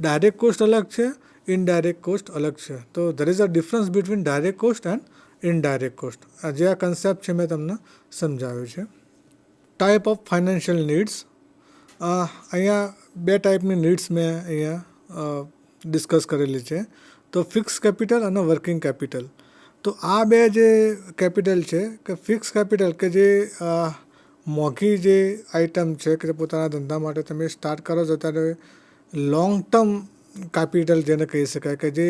ડાયરેક્ટ કોસ્ટ અલગ છે, ઇનડાયરેક્ટ કોસ્ટ અલગ છે. તો there is a difference between direct cost and indirect cost. આ જે આ કન્સેપ્ટ છે મેં તમને સમજાવ્યું છે. Type of financial needs. અહીંયા બે ટાઈપની નીડ્સ મેં અહીંયા ડિસ્કસ કરેલી છે. તો ફિક્સ કેપિટલ અને વર્કિંગ કેપિટલ. તો આ બે જે કેપિટલ છે કે ફિક્સ કેપિટલ કે જે મોંઘી જે આઇટમ છે કે પોતાના ધંધા માટે તમે સ્ટાર્ટ કરો છો ત્યારે લોંગ ટર્મ કેપિટલ જેને કહી શકાય કે જે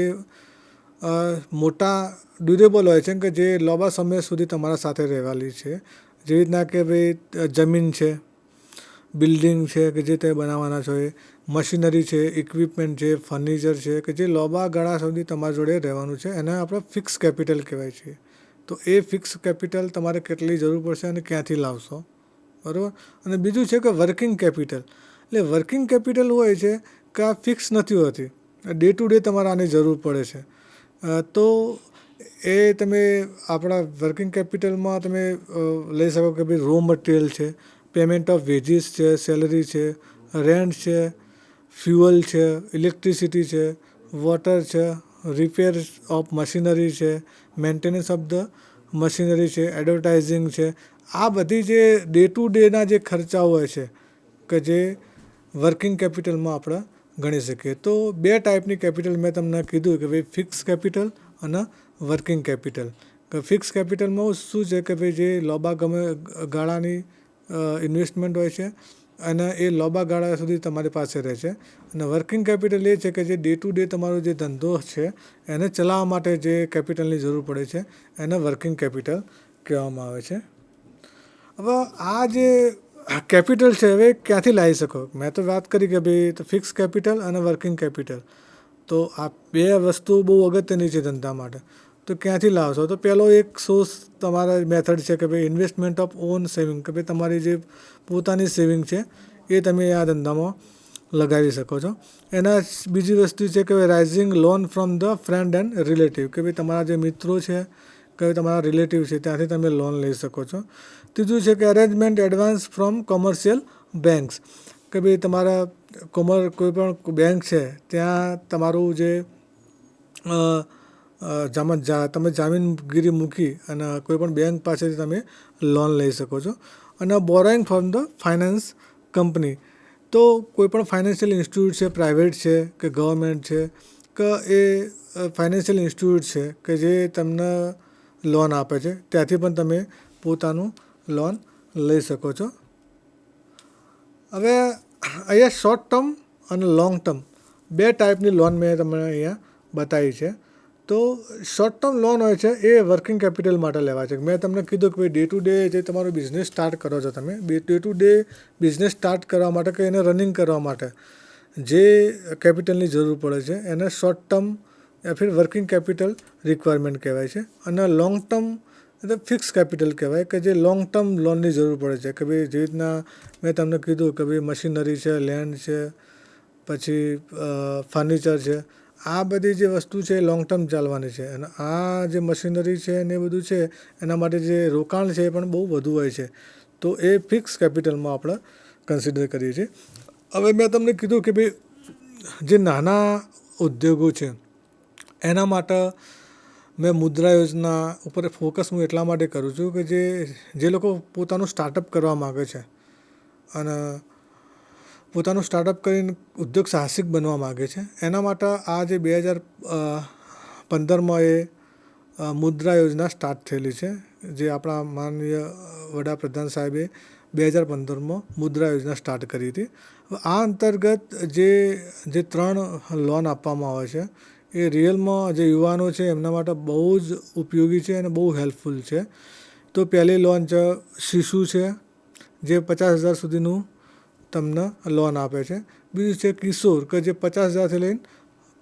મોટા ડ્યુરેબલ હોય છે કે જે લાંબા સમય સુધી તમારા સાથે રહેવાની છે. જેવી રીતના કે ભાઈ જમીન છે, બિલ્ડિંગ છે કે જે તે બનાવવાના છો, એ મશીનરી છે, ઇક્વિપમેન્ટ છે, ફર્નિચર છે કે જે લાંબા ગાળા સુધી તમારા જોડે રહેવાનું છે એને આપણે ફિક્સ કેપિટલ કહેવાય છે. તો એ ફિક્સ કેપિટલ તમારે કેટલી જરૂર પડશે અને ક્યાંથી લાવશો, બરાબર. અને બીજું છે કે વર્કિંગ કેપિટલ. એટલે વર્કિંગ કેપિટલ હોય છે કે આ ફિક્સ નથી હોતી, ડે ટુ ડે તમારે આની જરૂર પડે છે. તો એ તમે આપણા વર્કિંગ કેપિટલમાં તમે લઈ શકો કે ભાઈ રો મટીરિયલ છે, પેમેન્ટ ઓફ વેજીસ છે, સેલરી છે, રેન્ટ છે, ફ્યુઅલ છે, ઇલેક્ટ્રિસિટી છે, વોટર છે, રિપેર ઓફ મશીનરી છે, મેન્ટેનન્સ ઓફ ધ મશીનરી છે, એડવર્ટાઇઝિંગ છે. આ બધી જે ડે ટુ ડેના જે ખર્ચાઓ હોય છે કે જે વર્કિંગ કેપિટલમાં આપણે ગણી શકીએ. તો બે ટાઈપની કેપિટલ મેં તમને કીધું કે ભાઈ ફિક્સ કેપિટલ અને વર્કિંગ કેપિટલ. કે ફિક્સ કેપિટલમાં શું છે કે ભાઈ જે લાંબા ગાળાની ઇન્વેસ્ટમેન્ટ હોય છે અને એ લાંબા ગાળા સુધી તમારી પાસે રહે છે. અને વર્કિંગ કેપિટલ એ છે કે જે ડે ટુ ડે તમારો જે ધંધો છે એને ચલાવવા માટે જે કેપિટલની જરૂર પડે છે એને વર્કિંગ કેપિટલ કહેવામાં આવે છે. હવે આ જે કેપિટલ છે હવે ક્યાંથી લાવી શકો? મેં તો વાત કરી કે ભાઈ તો ફિક્સ કેપિટલ અને વર્કિંગ કેપિટલ. તો આ બે વસ્તુ બહુ અગત્યની છે ધંધા માટે. તો ક્યાંથી લાવશો? તો પહેલો એક સોર્સ તમારા મેથડ છે કે ભાઈ ઇન્વેસ્ટમેન્ટ ઓફ ઓન સેવિંગ, કે ભાઈ તમારી જે પોતાની સેવિંગ છે એ તમે આ ધંધામાં લગાવી શકો છો. એના બીજી વસ્તુ છે કે rising loan from the friend and relative, કે ભાઈ તમારા જે મિત્રો છે કે તમારા રિલેટિવ છે ત્યાંથી તમે લોન લઈ શકો છો. ત્રીજું છે કે arrangement advance from commercial banks, કે ભાઈ તમારા કોઈ પણ બેંક છે ત્યાં તમારું જે તમે જામીનગીરી મૂકી અને કોઈ પણ બેંક પાસેથી તમે લોન લઈ શકો છો. અને borrowing from the finance company, તો કોઈ પણ ફાઇનાન્શિયલ ઇન્સ્ટિટ્યૂટ છે, પ્રાઇવેટ છે કે ગવર્મેન્ટ છે કે એ ફાઇનાન્શિયલ ઇન્સ્ટિટ્યૂટ છે કે જે તમને લોન આપે છે ત્યાંથી પણ તમે પોતાનું લોન લઈ શકો છો. હવે અહીંયા શોર્ટ ટર્મ અને લોંગ ટર્મ બે ટાઈપની લોન મેં તમને અહીંયા બતાવી છે. તો શોર્ટ ટર્મ લોન હોય છે એ વર્કિંગ કેપિટલ માટે લેવાય છે. મેં તમને કીધું કે ભાઈ ડે ટુ ડે જે તમારો બિઝનેસ સ્ટાર્ટ કરો છો તમે, day to day business start કરવા માટે કે એને રનિંગ કરવા માટે જે કેપિટલની જરૂર પડે છે એને શોર્ટ ટર્મ યા ફિર વર્કિંગ કેપિટલ રિક્વાયરમેન્ટ કહેવાય છે. અને લોંગ ટર્મ એટલે ફિક્સ કેપિટલ કહેવાય કે જે લોંગ ટર્મ લોનની જરૂર પડે છે. કે ભાઈ જે રીતના મેં તમને કીધું કે ભાઈ મશીનરી છે, લેન્ડ છે, પછી ફર્નિચર છે, આ બધી જે વસ્તુ છે એ લોંગ ટર્મ ચાલવાની છે. અને આ જે મશીનરી છે ને એ બધું છે એના માટે જે રોકાણ છે એ પણ બહુ વધુ હોય છે. તો એ ફિક્સ કેપિટલમાં આપણે કન્સિડર કરીએ છીએ. હવે મેં તમને કીધું કે ભાઈ જે નાના ઉદ્યોગો છે એના માટે મેં મુદ્રા યોજના ઉપર ફોકસ હું એટલા માટે કરું છું કે જે લોકો પોતાનું સ્ટાર્ટઅપ કરવા માગે છે અને પોતાનું સ્ટાર્ટઅપ કરીને ઉદ્યોગ સાહસિક બનવા માગે છે એના માટે આ જે 2015માં એ મુદ્રા યોજના સ્ટાર્ટ થયેલી છે. જે આપણા માનનીય વડાપ્રધાન સાહેબે 2015માં મુદ્રા યોજના સ્ટાર્ટ કરી હતી. આ અંતર્ગત જે 3 લોન આપવામાં આવે છે એ રિયલમાં જે યુવાનો છે એમના માટે બહુ જ ઉપયોગી છે અને બહુ હેલ્પફુલ છે. તો પહેલી લોન છે શિશુ છે જે 50,000 સુધીનું તમને લોન આપે છે. બીજું છે કિશોર કે જે 50,000થી લઈને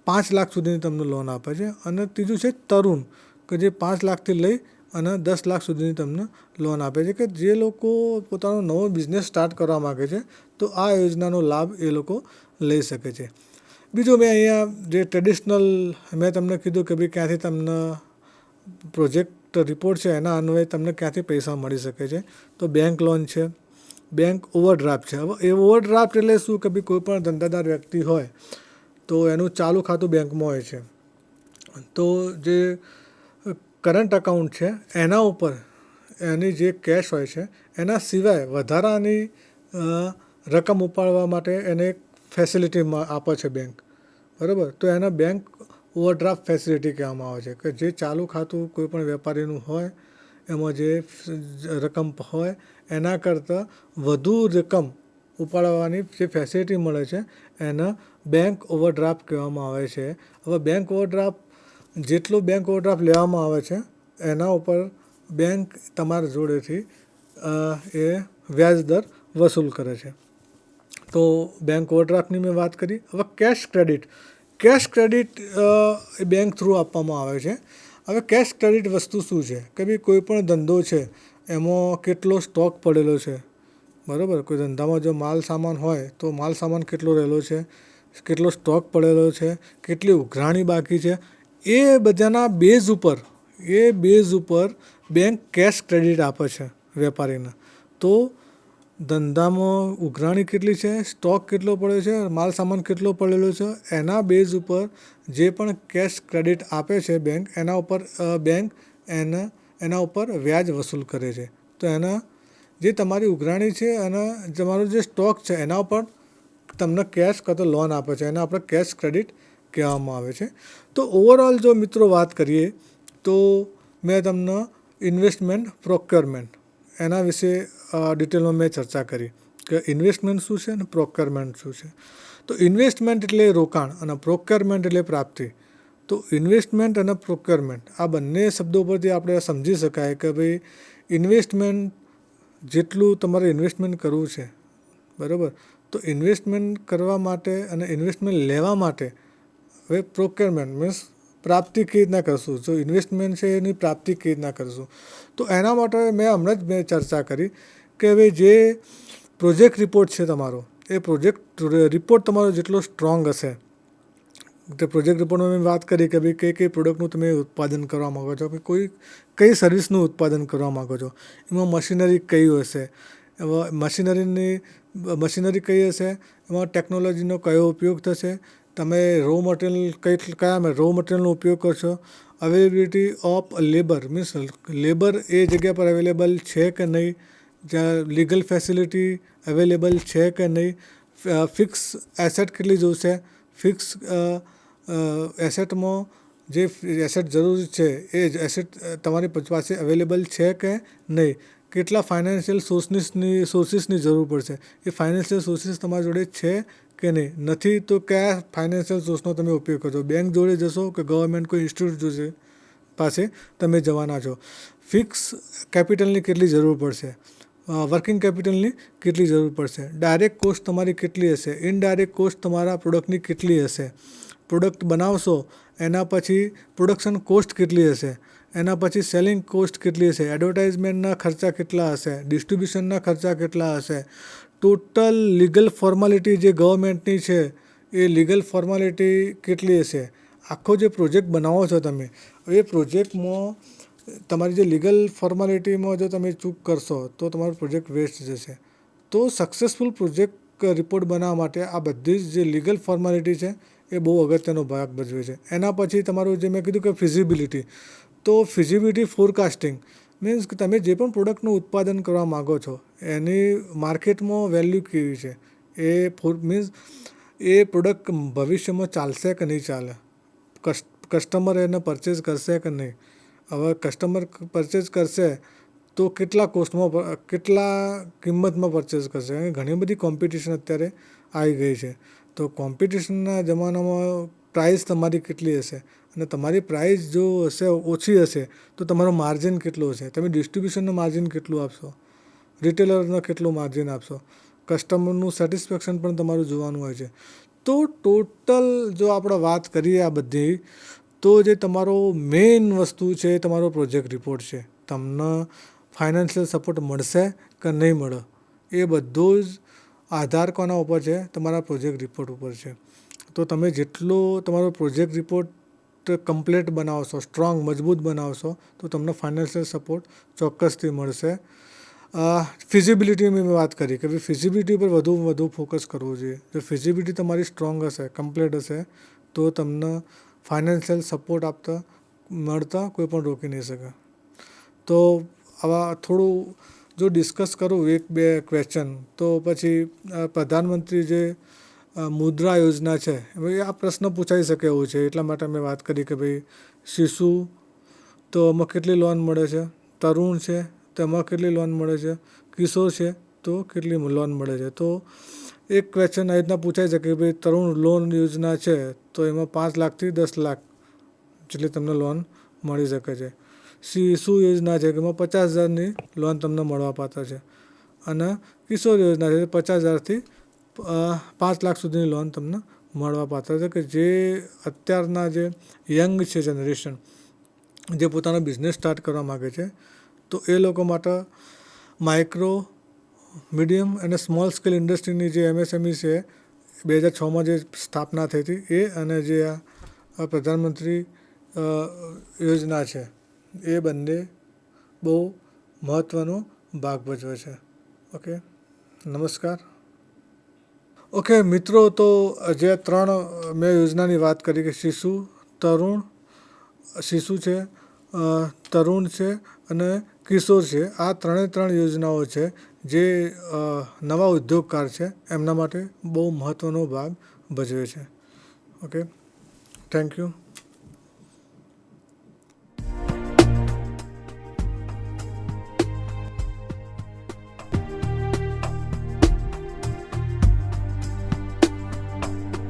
5 લાખ સુધીની તમને લોન આપે છે. અને ત્રીજું છે તરુણ કે જે 5 લાખથી લઈ અને 10 લાખ સુધીની તમને લોન આપે છે. કે જે લોકો પોતાનો નવો બિઝનેસ સ્ટાર્ટ કરવા માગે છે તો આ યોજનાનો લાભ એ લોકો લઈ શકે છે. બીજું મેં અહીંયા જે ટ્રેડિશનલ મેં તમને કીધું કે ભાઈ ક્યાંથી તમને પ્રોજેક્ટ રિપોર્ટ છે એના અન્વયે તમને ક્યાંથી પૈસા મળી શકે છે. તો બેંક લોન છે, બેંક ઓવરડ્રાફ્ટ છે. હવે એ ઓવરડ્રાફ્ટ એટલે શું કે ભાઈ કોઈ પણ ધંધાદાર વ્યક્તિ હોય તો એનું ચાલુ ખાતું બેંકમાં હોય છે. તો જે કરંટ અકાઉન્ટ છે એના ઉપર એની જે કેશ હોય છે એના સિવાય વધારાની રકમ ઉપાડવા માટે એને એક ફેસિલિટી આપે છે બેંક, બરાબર. તો એને બેંક ઓવરડ્રાફ્ટ ફેસિલિટી કહેવામાં આવે છે કે જે ચાલુ ખાતું કોઈ પણ વેપારીનું હોય એમાં જે રકમ હોય એના કરતાં વધુ રકમ ઉપાડવાની જે ફેસિલિટી મળે છે એને બેંક ઓવરડ્રાફ્ટ કહેવામાં આવે છે. હવે બેંક ઓવરડ્રાફ્ટ જેટલું બેંક ઓવરડ્રાફ્ટ લેવામાં આવે છે એના ઉપર બેંક તમારા જોડેથી એ વ્યાજ દર વસૂલ કરે છે. તો બેંક ઓવરડ્રાફ્ટની મેં વાત કરી. હવે કેશ ક્રેડિટ એ બેંક થ્રુ આપવામાં આવે છે. હવે કેશ ક્રેડિટ વસ્તુ શું છે કે ભાઈ કોઈ પણ ધંધો છે એમાં કેટલો સ્ટોક પડેલો છે, બરાબર. કોઈ ધંધામાં જો માલ સામાન હોય તો માલ સામાન કેટલો રહેલો છે, કેટલો સ્ટોક પડેલો છે, કેટલી ઉઘરાણી બાકી છે, એ બધાના બેઝ ઉપર બેંક કેશ ક્રેડિટ આપે છે વેપારીને. તો ધંધામાં ઉઘરાણી કેટલી છે, સ્ટોક કેટલો પડ્યો છે, માલ સામાન કેટલો પડેલો છે, એના બેઝ ઉપર જે પણ કેશ ક્રેડિટ આપે છે બેંક, એના ઉપર બેંક એના ઉપર વ્યાજ વસૂલ કરે છે. તો એના જે તમારી ઉઘરાણી છે અને તમારો જે સ્ટોક છે એના ઉપર તમને કેશ કાં તો લોન આપે છે, એને આપણે કેશ ક્રેડિટ કહેવામાં આવે છે. તો ઓવરઓલ જો મિત્રો વાત કરીએ તો મેં તમને ઇન્વેસ્ટમેન્ટ પ્રોક્યોરમેન્ટ એના વિશે ડિટેલમાં મેં ચર્ચા કરી કે ઇન્વેસ્ટમેન્ટ શું છે અને પ્રોક્યોરમેન્ટ શું છે. તો ઇન્વેસ્ટમેન્ટ એટલે રોકાણ અને પ્રોક્યોરમેન્ટ એટલે પ્રાપ્તિ. તો ઇન્વેસ્ટમેન્ટ અને પ્રોક્યોરમેન્ટ આ બંને શબ્દો પરથી આપણે સમજી શકાય કે ભાઈ ઇન્વેસ્ટમેન્ટ જેટલું તમારે ઇન્વેસ્ટમેન્ટ કરવું છે, બરાબર. તો ઇન્વેસ્ટમેન્ટ કરવા માટે અને ઇન્વેસ્ટમેન્ટ લેવા માટે હવે પ્રોક્યોરમેન્ટ મીન્સ પ્રાપ્તિ કેવી રીતના કરશું, જો ઇન્વેસ્ટમેન્ટ છે એની પ્રાપ્તિ કેવી રીતના કરશું. તો એના માટે હમણાં જ મેં ચર્ચા કરી કે ભાઈ જે પ્રોજેક્ટ રિપોર્ટ છે તમારો, એ પ્રોજેક્ટ રિપોર્ટ તમારો જેટલો સ્ટ્રોંગ હશે, તે પ્રોજેક્ટ રિપોર્ટમાં મેં વાત કરી કે ભાઈ કઈ પ્રોડક્ટનું તમે ઉત્પાદન કરવા માગો છો, કે કઈ સર્વિસનું ઉત્પાદન કરવા માગો છો, એમાં મશીનરી કઈ હશે, મશીનરી કઈ હશે, એમાં ટેકનોલોજીનો કયો ઉપયોગ થશે, તમે કયા રો મટીરિયલનો ઉપયોગ કરશો, availability of labour means labour એ જગ્યા પર અવેલેબલ છે કે નહીં, જ્યાં લીગલ ફેસિલિટી અવેલેબલ છે કે નહીં, ફિક્સ એસેટ કેટલી જોઈશે, ફિક્સ એસેટમાં જે એસેટ જરૂરી છે એ એસેટ તમારી પાસે અવેલેબલ છે કે નહીં, કેટલા ફાઇનાન્શિયલ સોર્સિસની જરૂર પડશે, એ ફાઇનાન્શિયલ સોર્સિસ તમારી જોડે છે કે નહીં, નથી તો કયા ફાઇનાન્શિયલ સોર્સનો તમે ઉપયોગ કરશો, બેંક જોડે જશો કે ગવર્મેન્ટ કોઈ ઇન્સ્ટિટ્યૂટ પાસે તમે જવાના છો, ફિક્સ કેપિટલની કેટલી જરૂર પડશે, વર્કિંગ કેપિટલની કેટલી જરૂર પડશે, ડાયરેક્ટ કોસ્ટ તમારી કેટલી હશે, ઇનડાયરેક્ટ કોસ્ટ તમારા પ્રોડક્ટની કેટલી હશે, પ્રોડક્ટ બનાવશો એના પછી પ્રોડક્શન કોસ્ટ કેટલી હશે, એના પછી સેલિંગ કોસ્ટ કેટલી હશે, એડવર્ટાઇઝમેન્ટના ખર્ચા કેટલા હશે, ડિસ્ટ્રીબ્યુશનના ખર્ચા કેટલા હશે, ટોટલ લીગલ ફોર્માલિટી જે ગવર્મેન્ટની છે એ લીગલ ફોર્માલિટી કેટલી હશે. આખો જે પ્રોજેક્ટ બનાવો છો તમે, એ પ્રોજેક્ટમાં તમારી જે લીગલ ફોર્માલિટીમાં જો તમે ચૂક કરશો તો તમારો પ્રોજેક્ટ વેસ્ટ જશે. તો સક્સેસફુલ પ્રોજેક્ટ રિપોર્ટ બનાવવા માટે આ બધી જ જે લીગલ ફોર્માલિટી છે એ બહુ અગત્યનો ભાગ ભજવે છે. એના પછી તમારું જે મેં કીધું કે ફિઝિબિલિટી, તો ફિઝિબિલિટી ફોરકાસ્ટિંગ મીન્સ કે તમે જે પણ પ્રોડક્ટનું ઉત્પાદન કરવા માગો છો એની માર્કેટમાં વેલ્યુ કેવી છે, મીન્સ એ પ્રોડક્ટ ભવિષ્યમાં ચાલશે કે નહીં ચાલે, કસ્ટમર એને પરચેઝ કરશે કે નહીં. હવે કસ્ટમર પરચેઝ કરશે તો કેટલા કિંમતમાં પરચેઝ કરશે, ઘણી બધી કોમ્પિટિશન અત્યારે આવી ગઈ છે. તો કોમ્પિટિશનના જમાનામાં પ્રાઇસ તમારી કેટલી હશે, અને તમારી પ્રાઇસ જો ઓછી હશે તો તમારો માર્જિન કેટલો હશે, તમે ડિસ્ટ્રીબ્યુશનનું માર્જિન કેટલું આપશો, રિટેલરનો કેટલું માર્જિન આપશો, કસ્ટમરનું સેટિસ્ફેક્શન પણ તમારું જોવાનું હોય છે. તો ટોટલ જો આપણે વાત કરીએ આ બધી, તો જે તમારો મેઇન વસ્તુ છે એ તમારો પ્રોજેક્ટ રિપોર્ટ છે. તમને ફાઇનાન્શિયલ સપોર્ટ મળશે કે નહીં મળે, એ બધો જ આધાર કોના ઉપર છે, તમારા પ્રોજેક્ટ રિપોર્ટ ઉપર છે. તો તમે જેટલો તમારો પ્રોજેક્ટ રિપોર્ટ કમ્પ્લીટ બનાવશો, સ્ટ્રોંગ મજબૂત બનાવશો, તો તમને ફાઇનાન્શિયલ સપોર્ટ ચોક્કસથી મળશે. ફિઝિબિલિટીની મેં વાત કરી કે ભાઈ ફિઝિબિલિટી પર વધુ ફોકસ કરવું જોઈએ. જો ફિઝિબિલિટી તમારી સ્ટ્રોંગ હશે, કમ્પ્લીટ હશે, તો તમને ફાઇનાન્શિયલ સપોર્ટ મળતા કોઈ પણ રોકી નહીં શકે. તો આવા થોડું જો ડિસ્કસ કરું 1-2 ક્વેશ્ચન તો પછી પ્રધાનમંત્રી જે મુદ્રા યોજના છે ભાઈ આ પ્રશ્ન પૂછાઈ શકે એવું છે. એટલા માટે મેં વાત કરી કે ભાઈ શિશુ તો એમાં કેટલી લોન મળે છે, તરુણ છે તો એમાં કેટલી લોન મળે છે, કિશોર છે તો કેટલી લોન મળે છે. તો એક ક્વેશ્ચન આ રીતના પૂછાઈ શકે કે ભાઈ તરુણ લોન યોજના છે તો એમાં 5 લાખથી 10 લાખ જેટલી તમને લોન મળી શકે છે. શિશુ યોજના છે કે એમાં 50,000ની લોન તમને મળવાપાત્ર છે અને કિશોર યોજના છે 50,000થી 5 લાખ સુધીની લોન તમને મળવાપાત્ર છે. કે જે અત્યારના જે યંગ છે જનરેશન જે પોતાનો બિઝનેસ સ્ટાર્ટ કરવા માગે છે તો એ લોકો માટે માઇક્રો, મીડિયમ અને સ્મોલ સ્કેલ ઇન્ડસ્ટ્રીની જે MSME છે 2006માં જે સ્થાપના થઈ હતી એ અને જે આ પ્રધાનમંત્રી યોજના છે એ બંને બહુ મહત્ત્વનો ભાગ ભજવે છે. ઓકે, નમસ્કાર. ઓકે મિત્રો, તો જે 3 મેં યોજનાની વાત કરી કે શિશુ છે, તરુણ છે અને કિશોર છે. આ 3 યોજનાઓ છે જે નવા ઉદ્યોગકાર છે એમના માટે બહુ મહત્ત્વનો ભાગ ભજવે છે. Okay, thank you.